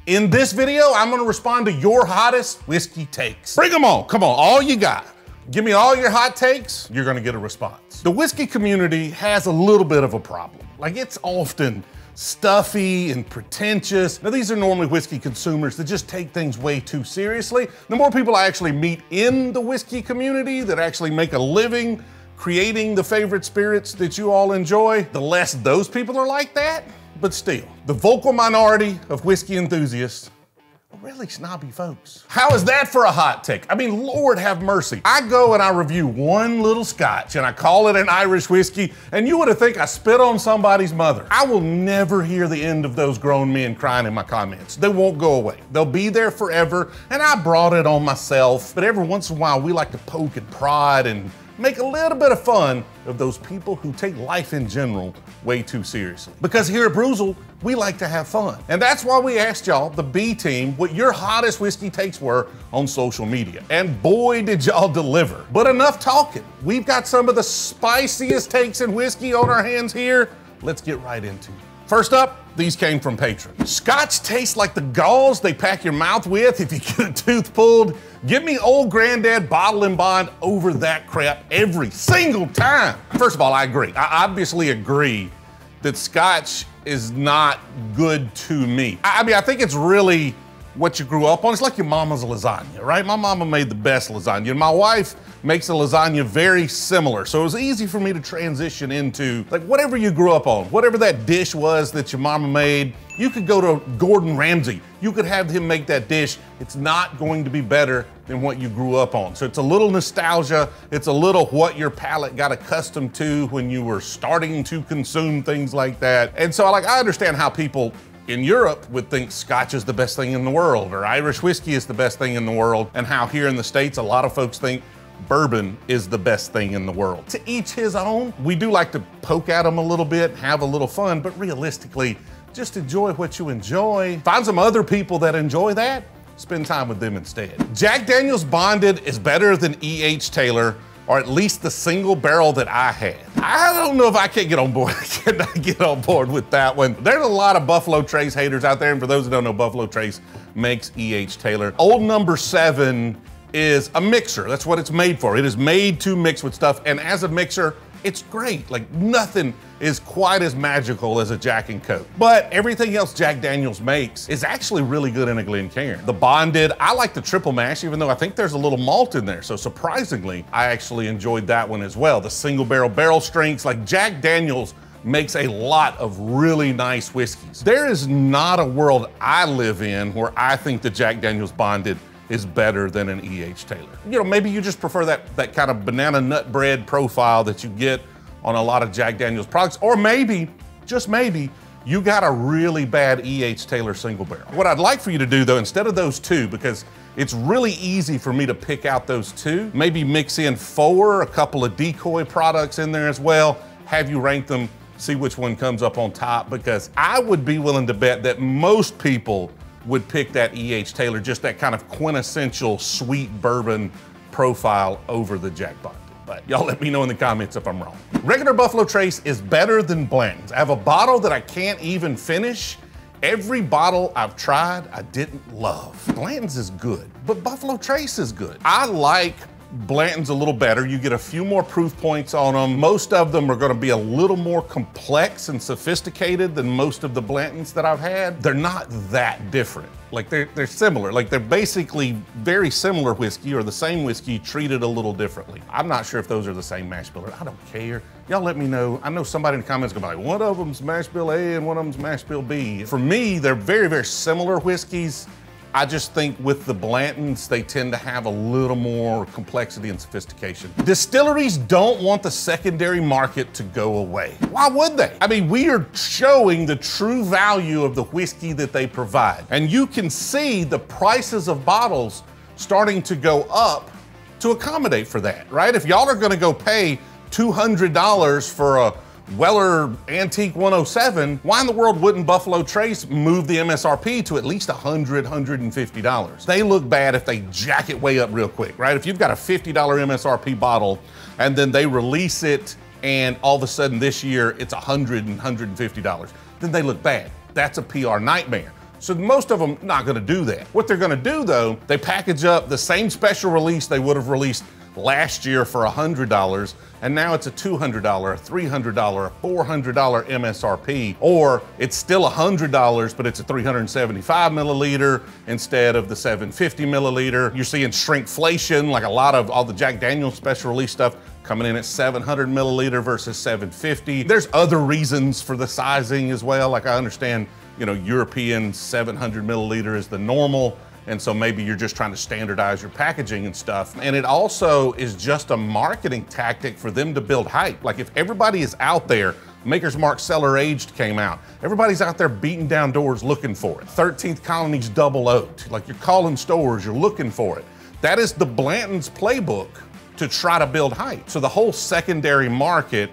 In this video, I'm gonna respond to your hottest whiskey takes. Bring them on, come on, all you got. Give me all your hot takes, you're gonna get a response. The whiskey community has a little bit of a problem. Like, it's often stuffy and pretentious. Now, these are normally whiskey consumers that just take things way too seriously. The more people I actually meet in the whiskey community that actually make a living creating the favorite spirits that you all enjoy, the less those people are like that. But still, the vocal minority of whiskey enthusiasts are really snobby folks. How is that for a hot take? I mean, Lord have mercy. I go and I review one little scotch and I call it an Irish whiskey, and you would think I spit on somebody's mother. I will never hear the end of those grown men crying in my comments. They won't go away. They'll be there forever, and I brought it on myself. But every once in a while, we like to poke and prod and make a little bit of fun of those people who take life in general way too seriously. Because here at Brewzle, we like to have fun. And that's why we asked y'all, the B team, what your hottest whiskey takes were on social media. And boy, did y'all deliver. But enough talking. We've got some of the spiciest takes in whiskey on our hands here. Let's get right into it. First up, these came from patrons. Scotch tastes like the gauze they pack your mouth with if you get a tooth pulled. Give me old granddad bottle and bond over that crap every single time. First of all, I agree. I obviously agree that Scotch is not good to me. I mean, I think it's really what you grew up on. It's like your mama's lasagna, right? My mama made the best lasagna, and my wife makes a lasagna very similar. So it was easy for me to transition into, like, whatever you grew up on, whatever that dish was that your mama made. You could go to Gordon Ramsay. You could have him make that dish. It's not going to be better than what you grew up on. So it's a little nostalgia. It's a little what your palate got accustomed to when you were starting to consume things like that. And so, like, I understand how people in Europe would think Scotch is the best thing in the world, or Irish whiskey is the best thing in the world, and how here in the States, a lot of folks think bourbon is the best thing in the world. To each his own. We do like to poke at them a little bit, have a little fun, but realistically, just enjoy what you enjoy. Find some other people that enjoy that, spend time with them instead. Jack Daniel's Bonded is better than E.H. Taylor, or at least the single barrel that I had. I don't know if I can get on board. I cannot get on board with that one. There's a lot of Buffalo Trace haters out there, and for those who don't know, Buffalo Trace makes E.H. Taylor. Old Number 7 is a mixer. That's what it's made for. It is made to mix with stuff, and as a mixer, it's great. Like, nothing is quite as magical as a Jack and Coke. But everything else Jack Daniel's makes is actually really good in a Glencairn. The Bonded, I like the triple mash, even though I think there's a little malt in there. So surprisingly, I actually enjoyed that one as well. The single barrel strengths, like Jack Daniel's makes a lot of really nice whiskeys. There is not a world I live in where I think the Jack Daniel's Bonded is better than an E.H. Taylor. You know, maybe you just prefer that kind of banana nut bread profile that you get on a lot of Jack Daniel's products, or maybe, just maybe, you got a really bad E.H. Taylor single barrel. What I'd like for you to do though, instead of those two, because it's really easy for me to pick out those two, maybe mix in 4, a couple of decoy products in there as well, have you rank them, see which one comes up on top, because I would be willing to bet that most people would pick that E.H. Taylor, just that kind of quintessential sweet bourbon profile over the Jack Bonded. But y'all let me know in the comments if I'm wrong. Regular Buffalo Trace is better than Blanton's. I have a bottle that I can't even finish. Every bottle I've tried, I didn't love. Blanton's is good, but Buffalo Trace is good. I like Blanton's a little better. You get a few more proof points on them. Most of them are gonna be a little more complex and sophisticated than most of the Blanton's that I've had. They're not that different. Like, they're similar. Like, they're basically very similar whiskey, or the same whiskey treated a little differently. I'm not sure if those are the same mash bill. I don't care. Y'all let me know. I know somebody in the comments is gonna be like, one of them's mash bill A and one of them's mash bill B. For me, they're very, very similar whiskeys. I just think with the Blanton's, they tend to have a little more complexity and sophistication. Distilleries don't want the secondary market to go away. Why would they? I mean, we are showing the true value of the whiskey that they provide. And you can see the prices of bottles starting to go up to accommodate for that, right? If y'all are gonna go pay $200 for a Weller Antique 107, why in the world wouldn't Buffalo Trace move the MSRP to at least $100, $150? They look bad if they jack it way up real quick, right? If you've got a $50 MSRP bottle and then they release it and all of a sudden this year it's $100 and $150, then they look bad. That's a PR nightmare. So most of them not gonna do that. What they're gonna do though, they package up the same special release they would have released last year for $100, and now it's a $200, a $300, a $400 MSRP, or it's still $100, but it's a 375 milliliter instead of the 750 milliliter. You're seeing shrinkflation, like a lot of all the Jack Daniel's special release stuff coming in at 700 milliliter versus 750. There's other reasons for the sizing as well. Like I understand, you know, European 700 milliliter is the normal, and so maybe you're just trying to standardize your packaging and stuff. And it also is just a marketing tactic for them to build hype. Like if everybody is out there, Maker's Mark Cellar Aged came out, everybody's out there beating down doors looking for it. 13th Colony's Double Oaked, like you're calling stores, you're looking for it. That is the Blanton's playbook to try to build hype. So the whole secondary market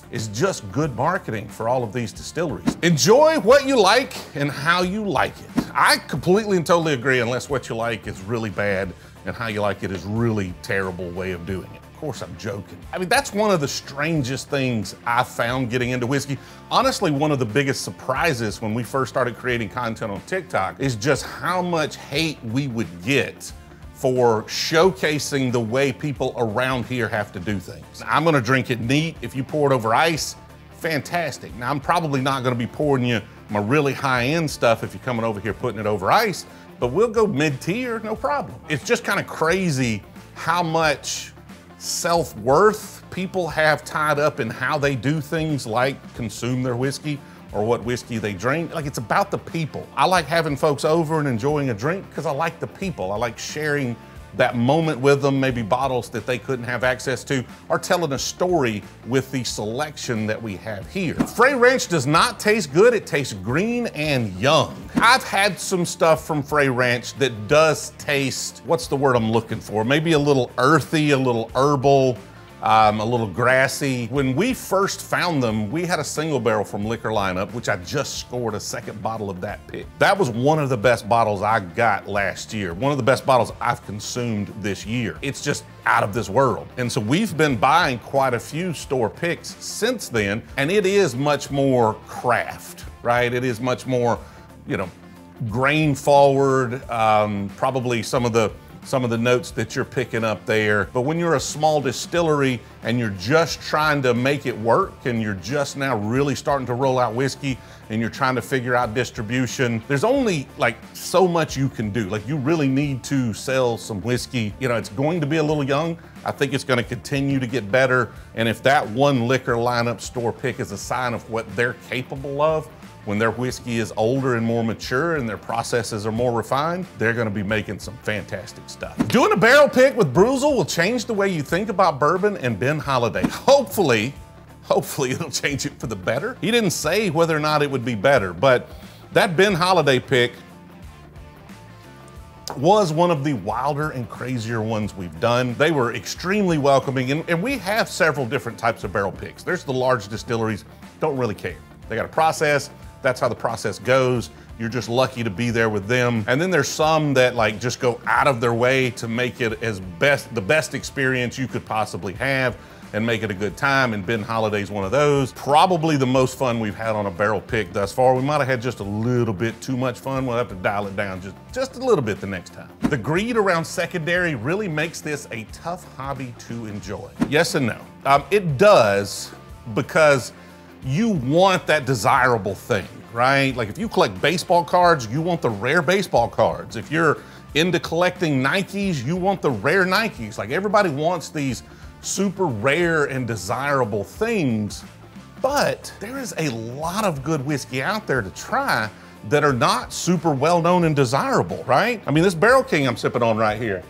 is just good marketing for all of these distilleries. Enjoy what you like and how you like it. I completely and totally agree, unless what you like is really bad and how you like it is really terrible way of doing it. Of course, I'm joking. I mean, that's one of the strangest things I found getting into whiskey. Honestly, one of the biggest surprises when we first started creating content on TikTok is just how much hate we would get for showcasing the way people around here have to do things. I'm gonna drink it neat. If you pour it over ice, fantastic. Now, I'm probably not gonna be pouring you my really high-end stuff if you're coming over here putting it over ice, but we'll go mid-tier, no problem. It's just kind of crazy how much self-worth people have tied up in how they do things like consume their whiskey or what whiskey they drink. Like, it's about the people. I like having folks over and enjoying a drink because I like the people. I like sharing that moment with them, maybe bottles that they couldn't have access to, or telling a story with the selection that we have here. Frey Ranch does not taste good. It tastes green and young. I've had some stuff from Frey Ranch that does taste, what's the word I'm looking for? Maybe a little earthy, a little herbal, a little grassy. When we first found them, we had a single barrel from Liquor Lineup, which I just scored a second bottle of that pick. That was one of the best bottles I got last year. One of the best bottles I've consumed this year. It's just out of this world. And so we've been buying quite a few store picks since then, and it is much more craft, right? It is much more, you know, grain forward, probably some of the notes that you're picking up there. But when you're a small distillery and you're just trying to make it work and you're just now really starting to roll out whiskey and you're trying to figure out distribution, there's only like so much you can do. Like, you really need to sell some whiskey. You know, it's going to be a little young. I think it's going to continue to get better. And if that one Liquor Lineup store pick is a sign of what they're capable of, when their whiskey is older and more mature and their processes are more refined, they're gonna be making some fantastic stuff. Doing a barrel pick with Brewzle will change the way you think about bourbon and Ben Holiday. Hopefully it'll change it for the better. He didn't say whether or not it would be better, but that Ben Holiday pick was one of the wilder and crazier ones we've done. They were extremely welcoming, and we have several different types of barrel picks. There's the large distilleries, don't really care. They got a process. That's how the process goes. You're just lucky to be there with them. And then there's some that like just go out of their way to make it the best experience you could possibly have and make it a good time. And Ben Holiday's one of those. Probably the most fun we've had on a barrel pick thus far. We might've had just a little bit too much fun. We'll have to dial it down just a little bit the next time. The greed around secondary really makes this a tough hobby to enjoy. Yes and no. It does, because you want that desirable thing, right? Like if you collect baseball cards, you want the rare baseball cards. If you're into collecting Nikes, you want the rare Nikes. Like, everybody wants these super rare and desirable things, but there is a lot of good whiskey out there to try that are not super well known and desirable, right? I mean, this Barrel King I'm sipping on right here,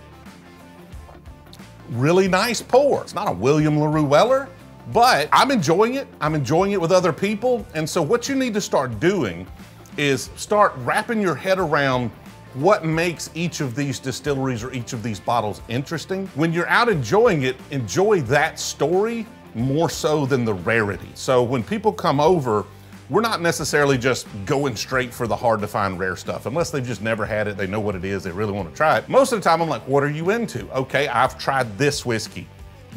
really nice pour. It's not a William LaRue Weller, but I'm enjoying it. I'm enjoying it with other people. And so what you need to start doing is start wrapping your head around what makes each of these distilleries or each of these bottles interesting. When you're out enjoying it, enjoy that story more so than the rarity. So when people come over, we're not necessarily just going straight for the hard to find rare stuff, unless they've just never had it, they know what it is, they really want to try it. Most of the time I'm like, what are you into? Okay, I've tried this whiskey.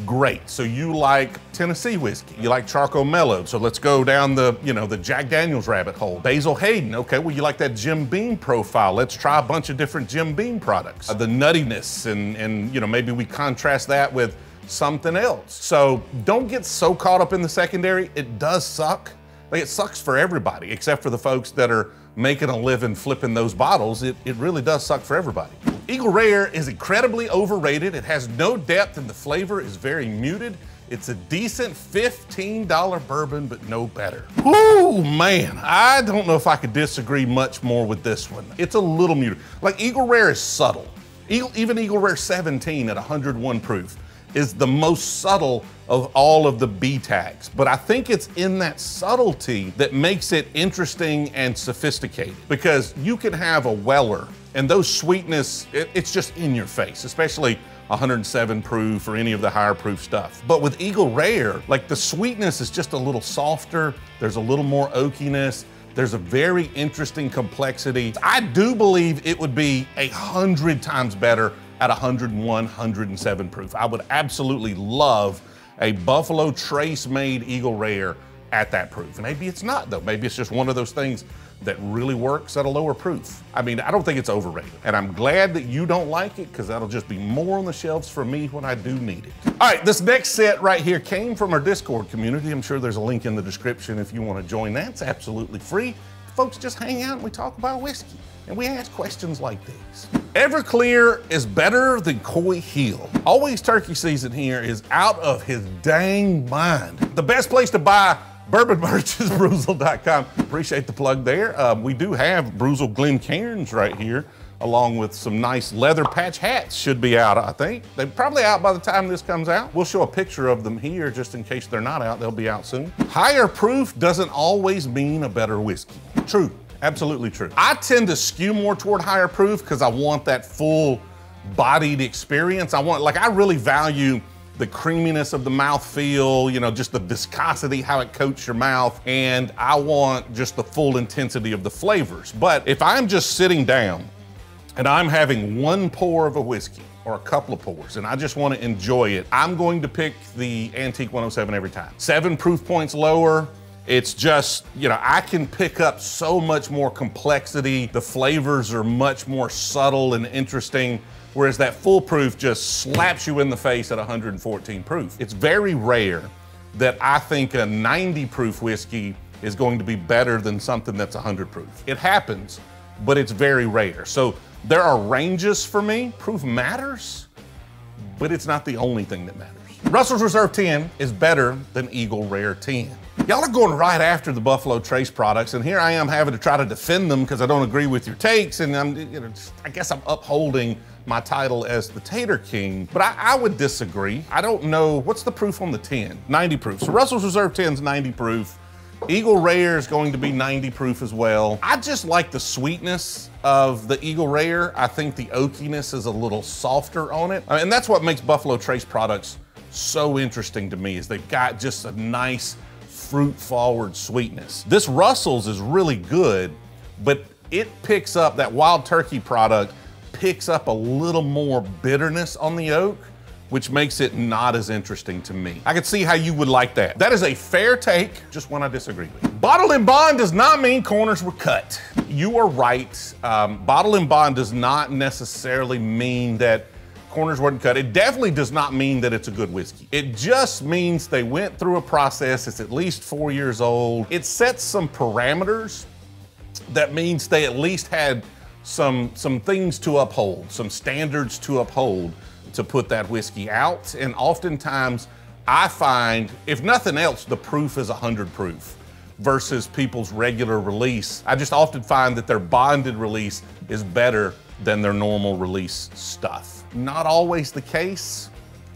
Great. So you like Tennessee whiskey, you like charcoal mellowed. So let's go down the, the Jack Daniels rabbit hole. Basil Hayden, okay, well you like that Jim Beam profile. Let's try a bunch of different Jim Beam products. The nuttiness and maybe we contrast that with something else. So don't get so caught up in the secondary. It does suck. Like it sucks for everybody, except for the folks that are making a living flipping those bottles. It really does suck for everybody. Eagle Rare is incredibly overrated. It has no depth and the flavor is very muted. It's a decent $15 bourbon, but no better. Ooh, man, I don't know if I could disagree much more with this one. It's a little muted. Like Eagle Rare is subtle. Even Eagle Rare 17 at 101 proof is the most subtle of all of the B tags. But I think it's in that subtlety that makes it interesting and sophisticated, because you can have a Weller and those sweetness, it's just in your face, especially 107 proof or any of the higher proof stuff. But with Eagle Rare, like the sweetness is just a little softer. There's a little more oakiness. There's a very interesting complexity. I do believe it would be 100 times better at 101, 107 proof. I would absolutely love a Buffalo Trace made Eagle Rare at that proof. And maybe it's not though. Maybe it's just one of those things that really works at a lower proof. I mean, I don't think it's overrated. And I'm glad that you don't like it, because that'll just be more on the shelves for me when I do need it. All right, this next set right here came from our Discord community. I'm sure there's a link in the description if you want to join that. It's absolutely free. Folks just hang out and we talk about whiskey. And we ask questions like these. Everclear is better than Coy Hill. Always turkey season here is out of his dang mind. The best place to buy bourbon merch is Brewzle.com. Appreciate the plug there. We do have Brewzle Glencairns right here, along with some nice leather patch hats. Should be out, I think. They're probably out by the time this comes out. We'll show a picture of them here just in case they're not out. They'll be out soon. Higher proof doesn't always mean a better whiskey. True. Absolutely true. I tend to skew more toward higher proof because I want that full bodied experience. I really value the creaminess of the mouthfeel, just the viscosity, how it coats your mouth, and I want just the full intensity of the flavors. But if I'm just sitting down and I'm having one pour of a whiskey or a couple of pours and I just want to enjoy it, I'm going to pick the Antique 107 every time. 7 proof points lower. It's just, I can pick up so much more complexity. The flavors are much more subtle and interesting, whereas that full proof just slaps you in the face at 114 proof. It's very rare that I think a 90 proof whiskey is going to be better than something that's 100 proof. It happens, but it's very rare. So there are ranges for me. Proof matters, but it's not the only thing that matters. Russell's Reserve 10 is better than Eagle Rare 10. Y'all are going right after the Buffalo Trace products, and here I am having to try to defend them because I don't agree with your takes, and I guess I'm upholding my title as the Tater King, but I would disagree. I don't know, what's the proof on the 10? 90 proof. So Russell's Reserve 10 is 90 proof. Eagle Rare is going to be 90 proof as well. I just like the sweetness of the Eagle Rare. I think the oakiness is a little softer on it. And that's what makes Buffalo Trace products so interesting to me, is they've got just a nice fruit-forward sweetness. This Russell's is really good, but it picks up, that Wild Turkey product picks up a little more bitterness on the oak, which makes it not as interesting to me. I could see how you would like that. That is a fair take, just one I disagree with. Bottled in bond does not mean corners were cut. You are right. Bottled in bond does not necessarily mean that corners weren't cut. It definitely does not mean that it's a good whiskey. It just means they went through a process. It's at least 4 years old. It sets some parameters. That means they at least had some things to uphold, some standards to uphold to put that whiskey out. And oftentimes I find, if nothing else, the proof is 100 proof versus people's regular release. I just often find that their bonded release is better than their normal release stuff. Not always the case.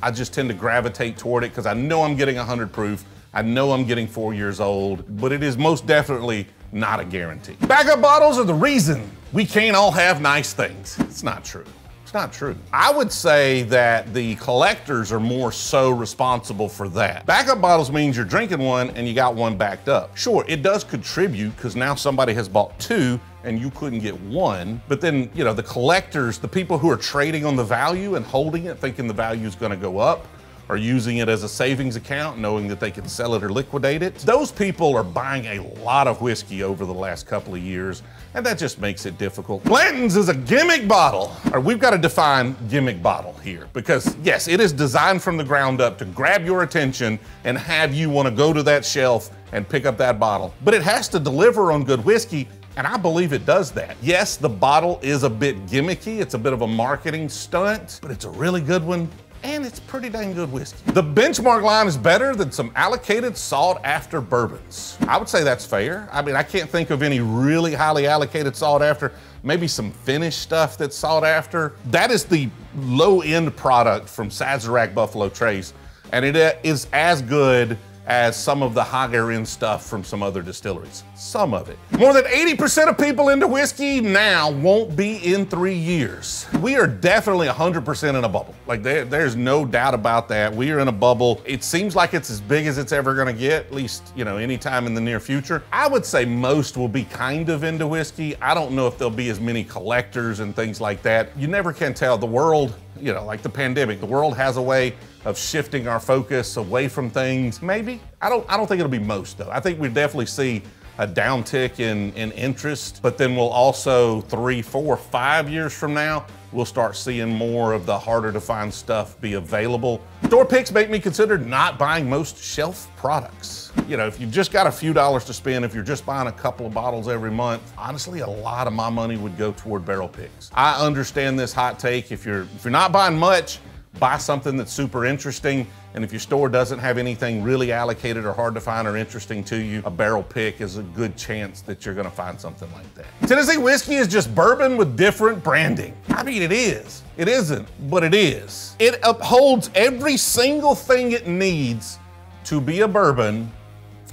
I just tend to gravitate toward it because I know I'm getting 100 proof. I know I'm getting 4 years old, but it is most definitely not a guarantee. Backup bottles are the reason we can't all have nice things. It's not true. It's not true. I would say that the collectors are more so responsible for that. Backup bottles means you're drinking one and you got one backed up. Sure, it does contribute because now somebody has bought 2 and you couldn't get 1. But then, the collectors, the people who are trading on the value and holding it, thinking the value is gonna go up, are using it as a savings account, knowing that they can sell it or liquidate it. Those people are buying a lot of whiskey over the last couple of years, and that just makes it difficult. Blanton's is a gimmick bottle. Or we've got to define gimmick bottle here, because yes, it is designed from the ground up to grab your attention and have you want to go to that shelf and pick up that bottle. But it has to deliver on good whiskey, and I believe it does that. Yes, the bottle is a bit gimmicky. It's a bit of a marketing stunt, but it's a really good one, and it's pretty dang good whiskey. The Benchmark line is better than some allocated sought after bourbons. I would say that's fair. I mean, I can't think of any really highly allocated sought after, maybe some finished stuff that's sought after. That is the low end product from Sazerac Buffalo Trace, and it is as good as some of the higher end stuff from some other distilleries. Some of it. More than 80% of people into whiskey now won't be in 3 years. We are definitely 100% in a bubble. Like there's no doubt about that. We are in a bubble. It seems like it's as big as it's ever gonna get, at least, you know, anytime in the near future. I would say most will be kind of into whiskey. I don't know if there'll be as many collectors and things like that. You never can tell. The world, you know, like the pandemic, the world has a way of shifting our focus away from things. Maybe. I don't think it'll be most though. I think we definitely see a downtick in interest, but then we'll also 3, 4, 5 years from now, we'll start seeing more of the harder to find stuff be available. Store picks make me consider not buying most shelf products. You know, if you've just got a few dollars to spend, if you're just buying a couple of bottles every month, honestly, a lot of my money would go toward barrel picks. I understand this hot take. If you're not buying much, buy something that's super interesting. And if your store doesn't have anything really allocated or hard to find or interesting to you, a barrel pick is a good chance that you're gonna find something like that. Tennessee whiskey is just bourbon with different branding. I mean, it is. It isn't, but it is. It upholds every single thing it needs to be a bourbon,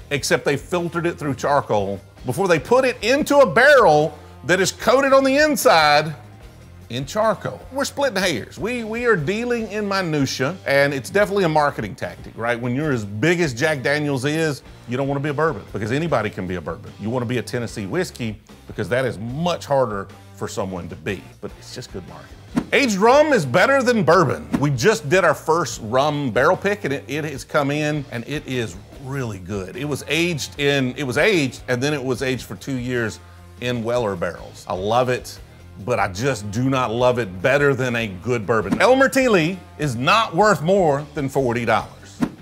except they filtered it through charcoal before they put it into a barrel that is coated on the inside in charcoal. We're splitting hairs. We are dealing in minutia, and it's definitely a marketing tactic, right? When you're as big as Jack Daniel's is, you don't want to be a bourbon, because anybody can be a bourbon. You want to be a Tennessee whiskey, because that is much harder for someone to be, but it's just good marketing. Aged rum is better than bourbon. We just did our first rum barrel pick, and it has come in, and it is really good. It was aged, and then it was aged for 2 years in Weller barrels. I love it, but I just do not love it better than a good bourbon. Elmer T. Lee is not worth more than $40.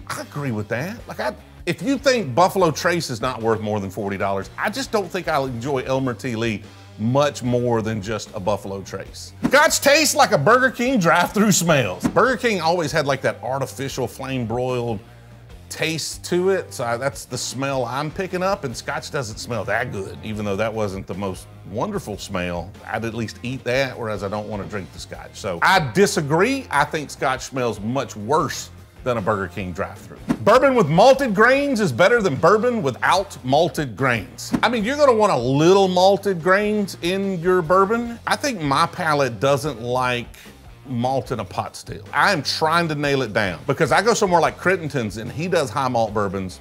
I agree with that. Like if you think Buffalo Trace is not worth more than $40, I just don't think I'll enjoy Elmer T. Lee much more than just a Buffalo Trace. Scotch tastes like a Burger King drive-through smells. Burger King always had like that artificial flame broiled taste to it, so that's the smell I'm picking up, and Scotch doesn't smell that good. Even though that wasn't the most wonderful smell, I'd at least eat that, whereas I don't want to drink the Scotch. So I disagree. I think Scotch smells much worse than a Burger King drive-through. Bourbon with malted grains is better than bourbon without malted grains. I mean, you're gonna want a little malted grains in your bourbon. I think my palate doesn't like malt in a pot still. I am trying to nail it down, because I go somewhere like Crittenden's and he does high malt bourbons.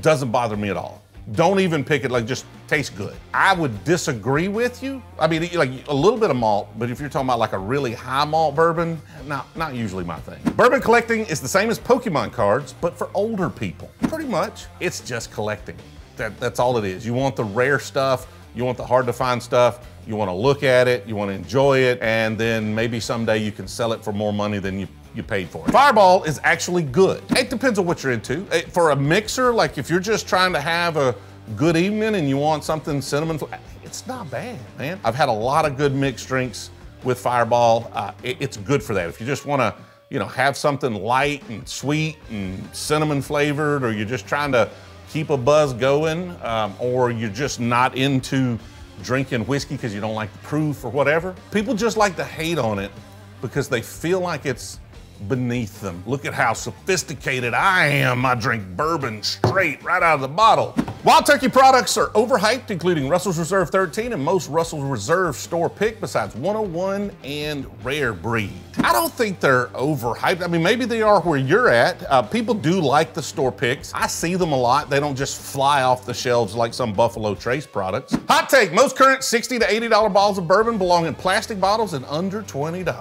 Doesn't bother me at all. Don't even pick it, like, just tastes good. I would disagree with you. I mean, like a little bit of malt, but if you're talking about like a really high malt bourbon, not usually my thing. Bourbon collecting is the same as Pokemon cards, but for older people. Pretty much. It's just collecting. That's all it is. You want the rare stuff, you want the hard to find stuff, you want to look at it, you want to enjoy it, and then maybe someday you can sell it for more money than you paid for it. Fireball is actually good. It depends on what you're into. For a mixer, like if you're just trying to have a good evening and you want something cinnamon, it's not bad, man. I've had a lot of good mixed drinks with Fireball. It's good for that. If you just want to, you know, have something light and sweet and cinnamon flavored, or you're just trying to keep a buzz going, or you're just not into drinking whiskey because you don't like the proof or whatever. People just like to hate on it because they feel like it's beneath them. Look at how sophisticated I am. I drink bourbon straight right out of the bottle. Wild Turkey products are overhyped, including Russell's Reserve 13 and most Russell's Reserve store pick besides 101 and Rare Breed. I don't think they're overhyped. I mean, maybe they are where you're at. People do like the store picks. I see them a lot. They don't just fly off the shelves like some Buffalo Trace products. Hot take, most current $60 to $80 bottles of bourbon belong in plastic bottles and under $20.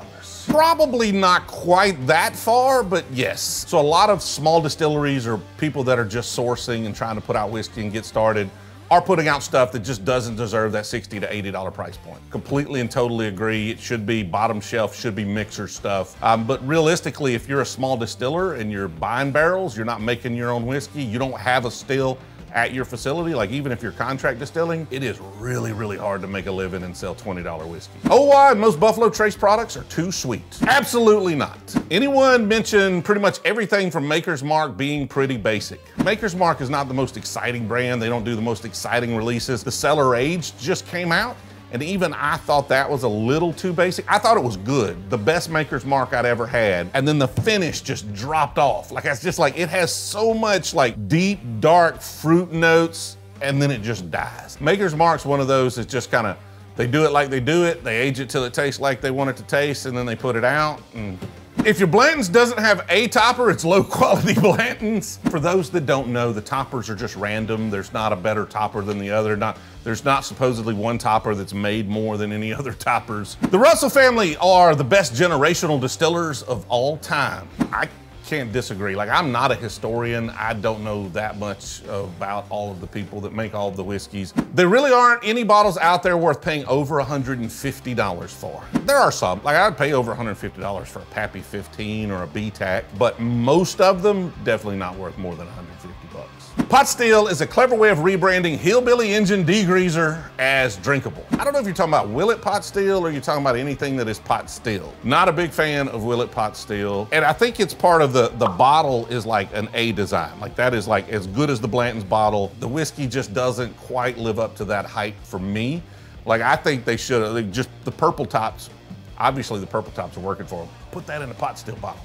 Probably not quite that far, but yes. So a lot of small distilleries or people that are just sourcing and trying to put out whiskey and get started are putting out stuff that just doesn't deserve that $60 to $80 price point. Completely and totally agree. It should be bottom shelf, should be mixer stuff. But realistically, if you're a small distiller and you're buying barrels, you're not making your own whiskey, you don't have a still at your facility, like even if you're contract distilling, it is really, really hard to make a living and sell $20 whiskey. Oh, why most Buffalo Trace products are too sweet? Absolutely not. Anyone mention pretty much everything from Maker's Mark being pretty basic? Maker's Mark is not the most exciting brand. They don't do the most exciting releases. The Cellar Aged just came out, and even I thought that was a little too basic. I thought it was good. The best Maker's Mark I'd ever had. And then the finish just dropped off. Like, it's just like, it has so much like deep, dark fruit notes, and then it just dies. Maker's Mark's one of those that's just kind of, they do it like they do it, they age it till it tastes like they want it to taste, and then they put it out. And if your Blanton's doesn't have a topper, it's low quality Blanton's. For those that don't know, the toppers are just random. There's not a better topper than the other. There's not supposedly one topper that's made more than any other toppers. The Russell family are the best generational distillers of all time. I can't disagree. Like, I'm not a historian. I don't know that much about all of the people that make all of the whiskeys. There really aren't any bottles out there worth paying over $150 for. There are some, like I'd pay over $150 for a Pappy 15 or a BTAC, but most of them definitely not worth more than 150 bucks. Pot still is a clever way of rebranding hillbilly engine degreaser as drinkable. I don't know if you're talking about Willet pot still or you're talking about anything that is pot still. Not a big fan of Willet pot still. And I think it's part of the bottle is like an A design. Like that is like as good as the Blanton's bottle. The whiskey just doesn't quite live up to that hype for me. Like I think they should have, just the purple tops, obviously the purple tops are working for them. Put that in a pot still bottle.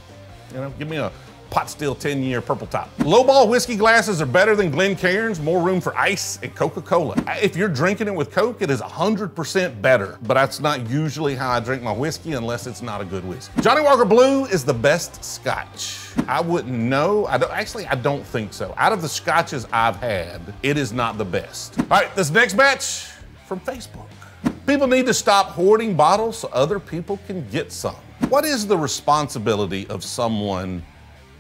You know, give me a pot still 10-year purple top. Lowball whiskey glasses are better than Glencairn's, more room for ice and Coca-Cola. If you're drinking it with Coke, it is 100% better, but that's not usually how I drink my whiskey unless it's not a good whiskey. Johnny Walker Blue is the best Scotch. I wouldn't know. I don't think so. Out of the Scotches I've had, it is not the best. All right, this next batch from Facebook. People need to stop hoarding bottles so other people can get some. What is the responsibility of someone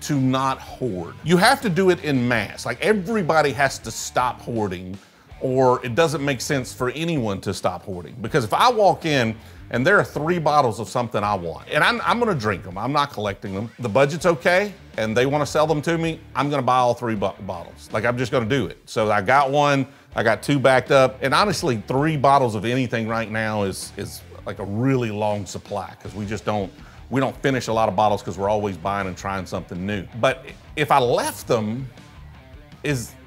to not hoard? You have to do it in mass. Like everybody has to stop hoarding, or it doesn't make sense for anyone to stop hoarding. Because if I walk in and there are 3 bottles of something I want, and I'm gonna drink them, I'm not collecting them. The budget's okay, and they wanna sell them to me, I'm gonna buy all 3 bottles. Like I'm just gonna do it. So I got 1, I got 2 backed up, and honestly, 3 bottles of anything right now is like a really long supply, because we don't finish a lot of bottles because we're always buying and trying something new. But if I left them,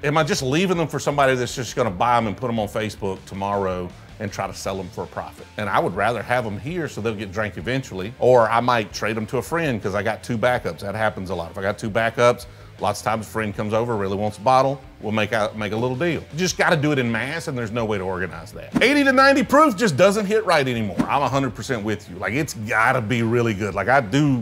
am I just leaving them for somebody that's just gonna buy them and put them on Facebook tomorrow and try to sell them for a profit? And I would rather have them here so they'll get drank eventually, or I might trade them to a friend because I got 2 backups. That happens a lot. If I got 2 backups, lots of times a friend comes over, really wants a bottle, we'll make a little deal. You just gotta do it in mass, and there's no way to organize that. 80 to 90 proof just doesn't hit right anymore. I'm 100% with you. Like it's gotta be really good. Like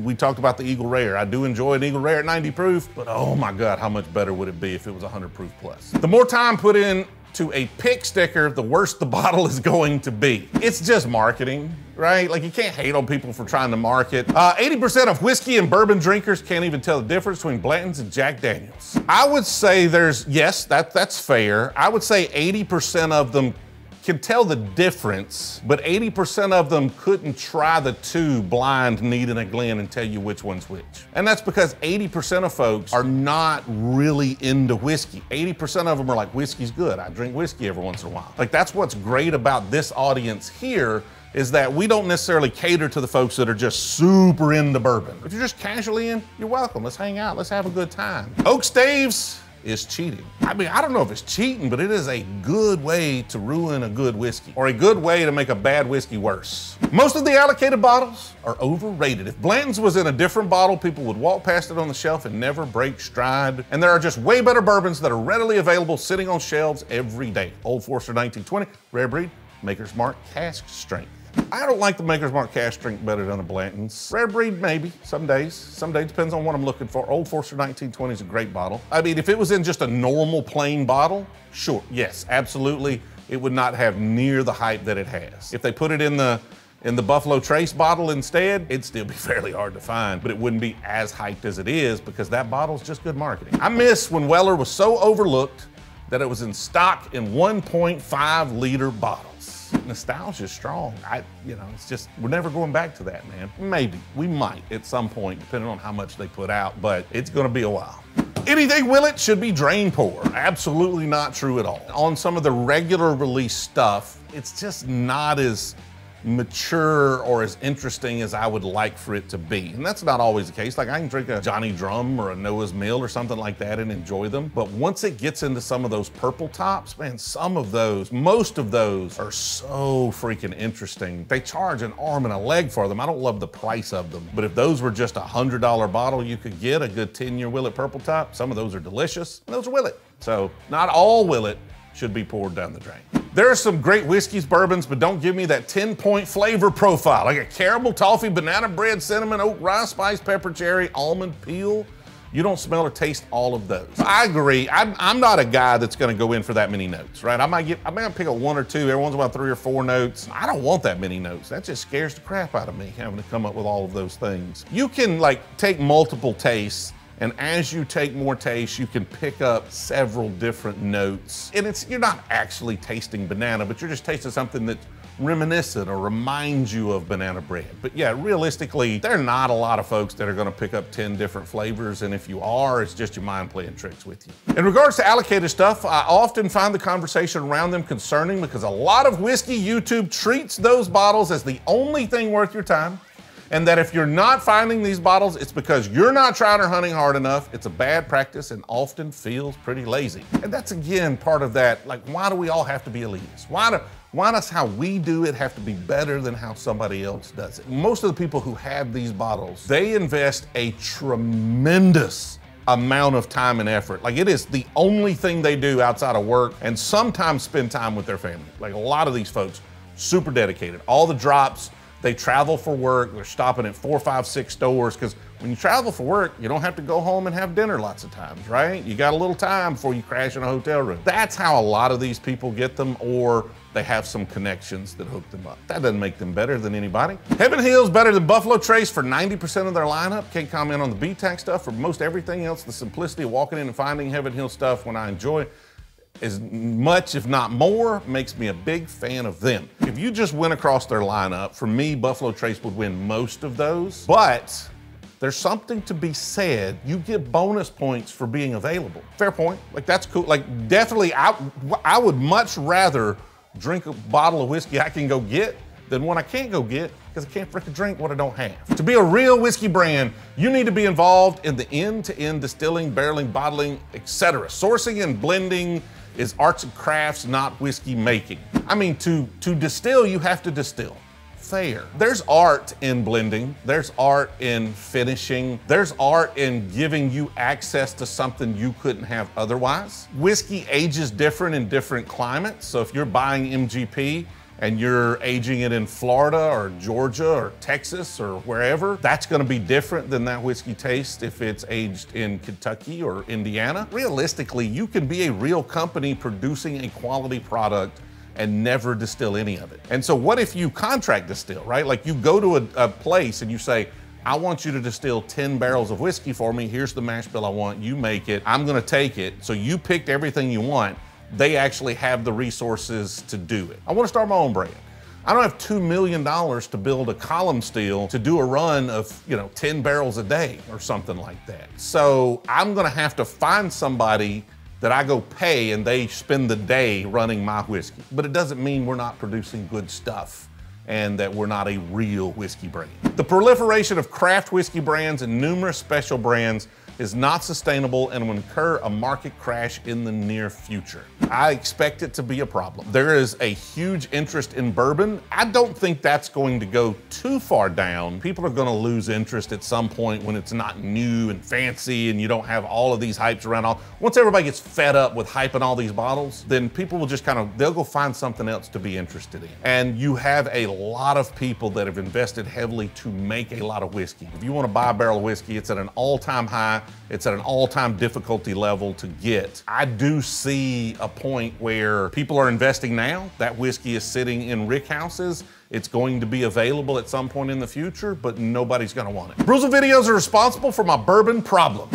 we talked about the Eagle Rare. I do enjoy an Eagle Rare at 90 proof, but oh my God, how much better would it be if it was 100 proof plus? The more time put in to a pick sticker, the worse the bottle is going to be. It's just marketing, right? Like you can't hate on people for trying to market. 80% of whiskey and bourbon drinkers can't even tell the difference between Blanton's and Jack Daniels. I would say yes, that's fair. I would say 80% of them can tell the difference, but 80% of them couldn't try the 2 blind needing a Glen and tell you which one's which. And that's because 80% of folks are not really into whiskey. 80% of them are like, whiskey's good. I drink whiskey every once in a while. Like that's what's great about this audience here, is that we don't necessarily cater to the folks that are just super into bourbon. If you're just casually in, you're welcome. Let's hang out, let's have a good time. Oak staves is cheating. I mean, I don't know if it's cheating, but it is a good way to ruin a good whiskey, or a good way to make a bad whiskey worse. Most of the allocated bottles are overrated. If Blanton's was in a different bottle, people would walk past it on the shelf and never break stride. And there are just way better bourbons that are readily available sitting on shelves every day. Old Forester 1920, rare breed, Maker's Mark cask strength. I don't like the Maker's Mark cask strength better than a Blanton's. Rare breed, maybe, some days. Some days, depends on what I'm looking for. Old Forester 1920 is a great bottle. I mean, if it was in just a normal plain bottle, sure, yes, absolutely, it would not have near the hype that it has. If they put it in the in the Buffalo Trace bottle instead, it'd still be fairly hard to find, but it wouldn't be as hyped as it is because that bottle's just good marketing. I miss when Weller was so overlooked that it was in stock in 1.5 liter bottles. Nostalgia's strong. It's just, we're never going back to that, man. Maybe, we might at some point, depending on how much they put out, but it's gonna be a while. Anything Willet should be drain pour. Absolutely not true at all. On some of the regular release stuff, it's just not as mature or as interesting as I would like for it to be. And that's not always the case. Like I can drink a Johnny Drum or a Noah's Mill or something like that and enjoy them. But once it gets into some of those purple tops, man, most of those are so freaking interesting. They charge an arm and a leg for them. I don't love the price of them. But if those were just $100 bottle, you could get a good 10-year Willet purple top. Some of those are delicious, and those are Willet. So not all Willet should be poured down the drain. There are some great whiskeys, bourbons, but don't give me that 10-point flavor profile. Like a caramel, toffee, banana bread, cinnamon, oak, rye, spice, pepper, cherry, almond, peel. You don't smell or taste all of those. I agree. I'm not a guy that's gonna go in for that many notes, right? I might pick up 1 or 2, every once in a while 3 or 4 notes. I don't want that many notes. That just scares the crap out of me, having to come up with all of those things. You can like take multiple tastes, and as you take more tastes, you can pick up several different notes. And you're not actually tasting banana, but you're just tasting something that's reminiscent or reminds you of banana bread. But yeah, realistically, there are not a lot of folks that are gonna pick up 10 different flavors, and if you are, it's just your mind playing tricks with you. In regards to allocated stuff, I often find the conversation around them concerning because a lot of whiskey YouTube treats those bottles as the only thing worth your time. And that if you're not finding these bottles, it's because you're not trying or hunting hard enough. It's a bad practice and often feels pretty lazy. And that's again part of that, like, why do we all have to be elitists? Why does how we do it have to be better than how somebody else does it? Most of the people who have these bottles, they invest a tremendous amount of time and effort. Like it is the only thing they do outside of work, and sometimes spend time with their family. Like a lot of these folks, super dedicated. All the drops, they travel for work, they're stopping at 4, 5, 6 stores, because when you travel for work, you don't have to go home and have dinner lots of times, right? You got a little time before you crash in a hotel room. That's how a lot of these people get them, or they have some connections that hook them up. That doesn't make them better than anybody. Heaven Hill's better than Buffalo Trace for 90% of their lineup. Can't comment on the BTAC stuff. For most everything else, the simplicity of walking in and finding Heaven Hill stuff when I enjoy as much, if not more, makes me a big fan of them. If you just went across their lineup, for me, Buffalo Trace would win most of those, but there's something to be said. You get bonus points for being available. Fair point, like that's cool. Like definitely, I would much rather drink a bottle of whiskey I can go get than one I can't go get because I can't frickin' drink what I don't have. To be a real whiskey brand, you need to be involved in the end-to-end distilling, barreling, bottling, etc. Sourcing and blending is arts and crafts, not whiskey making. I mean, to distill, you have to distill. Fair. There's art in blending, there's art in finishing, there's art in giving you access to something you couldn't have otherwise. Whiskey ages different in different climates, so if you're buying MGP, and you're aging it in Florida or Georgia or Texas or wherever, that's gonna be different than that whiskey taste if it's aged in Kentucky or Indiana. Realistically, you can be a real company producing a quality product and never distill any of it. And so what if you contract distill, right? Like you go to a place and you say, I want you to distill 10 barrels of whiskey for me. Here's the mash bill I want, you make it, I'm gonna take it. So you picked everything you want. They actually have the resources to do it. I want to start my own brand. I don't have $2 million to build a column still to do a run of 10 barrels a day or something like that. So I'm gonna have to find somebody that I go pay and they spend the day running my whiskey. But it doesn't mean we're not producing good stuff and that we're not a real whiskey brand. The proliferation of craft whiskey brands and numerous special brands is not sustainable and will incur a market crash in the near future. I expect it to be a problem. There is a huge interest in bourbon. I don't think that's going to go too far down. People are gonna lose interest at some point when it's not new and fancy and you don't have all of these hypes around. Once everybody gets fed up with hyping all these bottles, then people will just they'll go find something else to be interested in. And you have a lot of people that have invested heavily to make a lot of whiskey. If you wanna buy a barrel of whiskey, it's at an all-time high. It's at an all-time difficulty level to get. I do see a point where people are investing now. That whiskey is sitting in rick houses. It's going to be available at some point in the future, but nobody's gonna want it. Brewzle videos are responsible for my bourbon problem.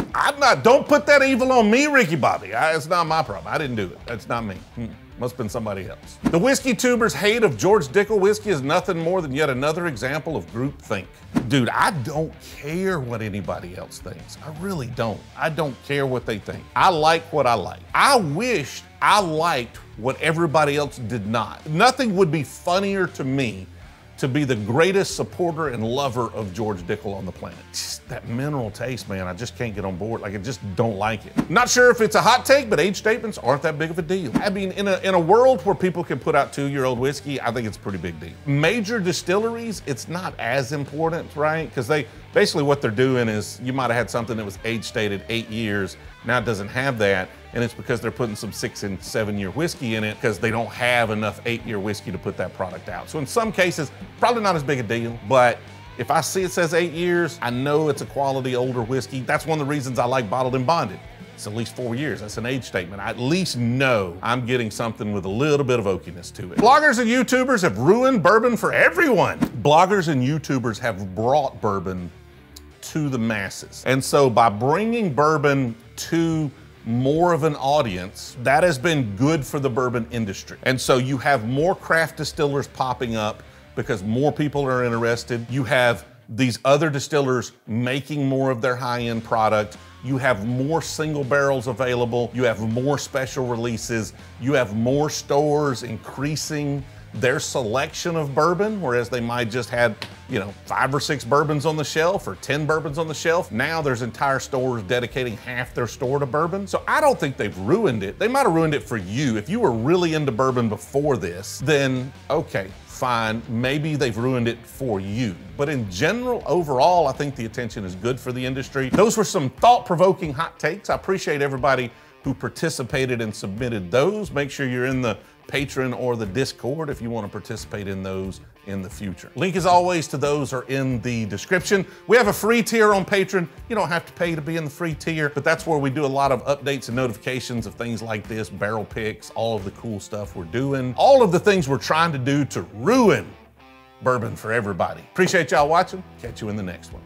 Don't put that evil on me, Ricky Bobby. It's not my problem. I didn't do it. That's not me. Must have been somebody else. The whiskey tubers' hate of George Dickel whiskey is nothing more than yet another example of groupthink. Dude, I don't care what anybody else thinks. I really don't. I don't care what they think. I like what I like. I wished I liked what everybody else did not. Nothing would be funnier to me to be the greatest supporter and lover of George Dickel on the planet. Just that mineral taste, man, I just can't get on board. Like, I just don't like it. Not sure if it's a hot take, but age statements aren't that big of a deal. I mean, in a world where people can put out 2-year-old whiskey, I think it's a pretty big deal. Major distilleries, it's not as important, right? Because basically what they're doing is, you might have had something that was age stated 8 years, now it doesn't have that, and it's because they're putting some 6- and 7-year whiskey in it because they don't have enough 8-year whiskey to put that product out. So in some cases, probably not as big a deal, but if I see it says 8 years, I know it's a quality older whiskey. That's one of the reasons I like bottled and bonded. It's at least 4 years, that's an age statement. I at least know I'm getting something with a little bit of oakiness to it. Bloggers and YouTubers have ruined bourbon for everyone. Bloggers and YouTubers have brought bourbon to the masses. And so by bringing bourbon to more of an audience, that has been good for the bourbon industry. And so you have more craft distillers popping up because more people are interested. You have these other distillers making more of their high-end product. You have more single barrels available. You have more special releases. You have more stores increasing their selection of bourbon, whereas they might just had, 5 or 6 bourbons on the shelf or 10 bourbons on the shelf. Now there's entire stores dedicating half their store to bourbon. So I don't think they've ruined it. They might have ruined it for you. If you were really into bourbon before this, then okay, fine. Maybe they've ruined it for you. But in general, overall, I think the attention is good for the industry. Those were some thought-provoking hot takes. I appreciate everybody who participated and submitted those. Make sure you're in the Patreon or the Discord if you want to participate in those in the future. Link as always to those are in the description. We have a free tier on Patreon. You don't have to pay to be in the free tier, but that's where we do a lot of updates and notifications of things like this, barrel picks, all of the cool stuff we're doing, all of the things we're trying to do to ruin bourbon for everybody. Appreciate y'all watching. Catch you in the next one.